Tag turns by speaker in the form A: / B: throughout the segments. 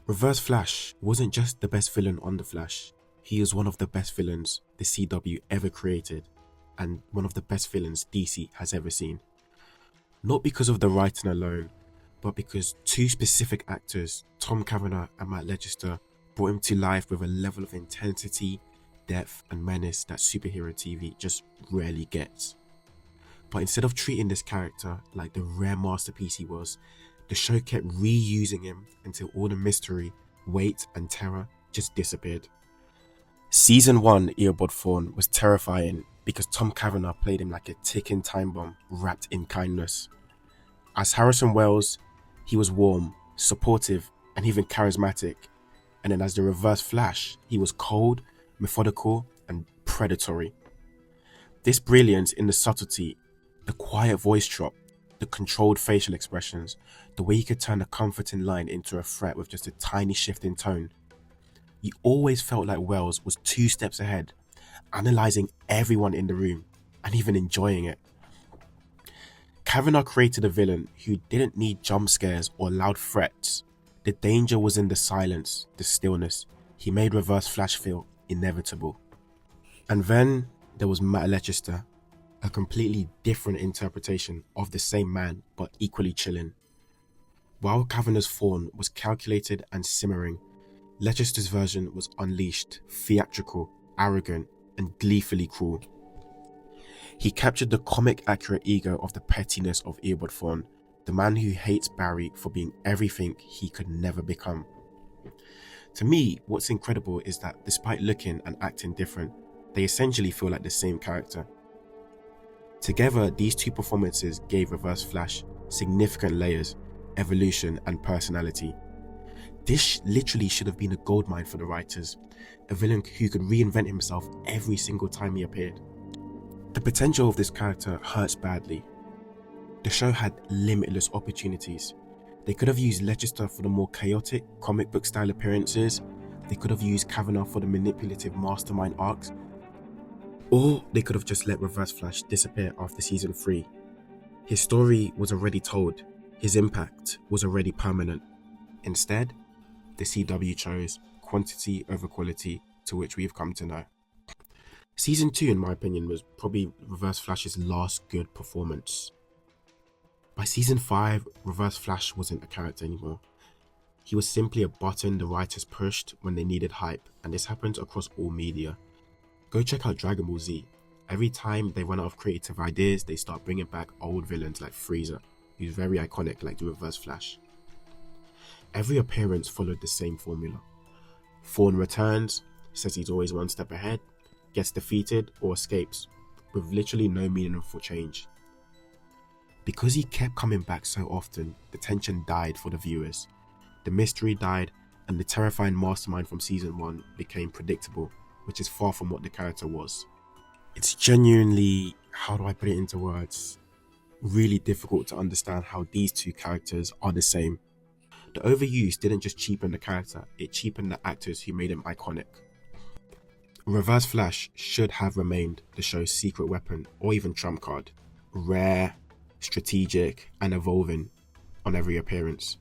A: Reverse Flash wasn't just the best villain on The Flash, he is one of the best villains the CW ever created, and one of the best villains DC has ever seen. Not because of the writing alone, but because two specific actors, Tom Cavanagh and Matt Legister, brought him to life with a level of intensity, depth and menace that superhero TV just rarely gets. But instead of treating this character like the rare masterpiece he was, the show kept reusing him until all the mystery, weight and terror just disappeared. Season 1 Eobard Thawne was terrifying because Tom Cavanagh played him like a ticking time bomb wrapped in kindness. As Harrison Wells, he was warm, supportive and even charismatic, and then as the Reverse Flash, he was cold, methodical and predatory. This brilliance in the subtlety, the quiet voice drop, the controlled facial expressions, the way he could turn a comforting line into a threat with just a tiny shift in tone. You always felt like Wells was 2 steps ahead, analysing everyone in the room and even enjoying it. Cavanagh created a villain who didn't need jump scares or loud threats. The danger was in the silence, the stillness. He made Reverse Flash feel inevitable. And then there was Matt Legister, a completely different interpretation of the same man but equally chilling. While Cavanagh's Thawne was calculated and simmering, Legister's version was unleashed, theatrical, arrogant and gleefully cruel. He captured the comic-accurate ego of the pettiness of Eobard Thawne, the man who hates Barry for being everything he could never become. To me, what's incredible is that despite looking and acting different, they essentially feel like the same character. Together, these two performances gave Reverse Flash significant layers, evolution and personality. This literally should have been a goldmine for the writers, a villain who could reinvent himself every single time he appeared. The potential of this character hurts badly. The show had limitless opportunities. They could have used Legister for the more chaotic comic book style appearances, they could have used Cavanagh for the manipulative mastermind arcs, or they could have just let Reverse Flash disappear after season 3. His story was already told, his impact was already permanent. Instead, the CW chose quantity over quality, to which we've come to know. Season 2, in my opinion, was probably Reverse Flash's last good performance. By season 5, Reverse Flash wasn't a character anymore. He was simply a button the writers pushed when they needed hype, and this happens across all media. Go check out Dragon Ball Z. Every time they run out of creative ideas, they start bringing back old villains like Frieza, who's very iconic like the Reverse Flash. Every appearance followed the same formula. Thawne returns, says he's always one step ahead, gets defeated or escapes, with literally no meaningful change. Because he kept coming back so often, the tension died for the viewers. The mystery died, and the terrifying mastermind from season 1 became predictable, which is far from what the character was. It's genuinely, how do I put it into words, really difficult to understand how these two characters are the same. The overuse didn't just cheapen the character, it cheapened the actors who made him iconic. Reverse Flash should have remained the show's secret weapon or even trump card. Rare, strategic and evolving on every appearance.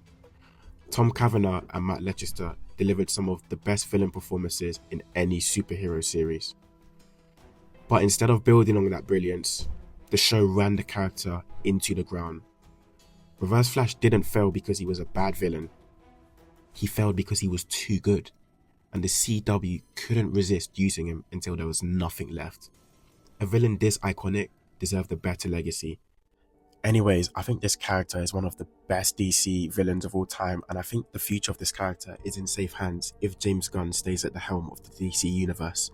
A: Tom Cavanagh and Matt Legister delivered some of the best villain performances in any superhero series. But instead of building on that brilliance, the show ran the character into the ground. Reverse Flash didn't fail because he was a bad villain. He failed because he was too good, and the CW couldn't resist using him until there was nothing left. A villain this iconic deserved a better legacy. Anyways, I think this character is one of the best DC villains of all time, and I think the future of this character is in safe hands if James Gunn stays at the helm of the DC universe.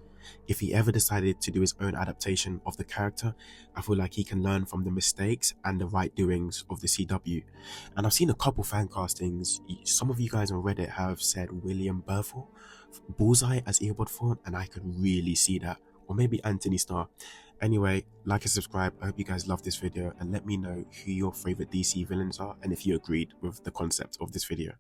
A: If he ever decided to do his own adaptation of the character, I feel like he can learn from the mistakes and the right doings of the CW. And I've seen a couple fan castings. Some of you guys on Reddit have said William Berthel, Bullseye as Eobard Thawne, and I could really see that. Or maybe Anthony Starr. Anyway, like and subscribe. I hope you guys love this video, and let me know who your favorite DC villains are and if you agreed with the concept of this video.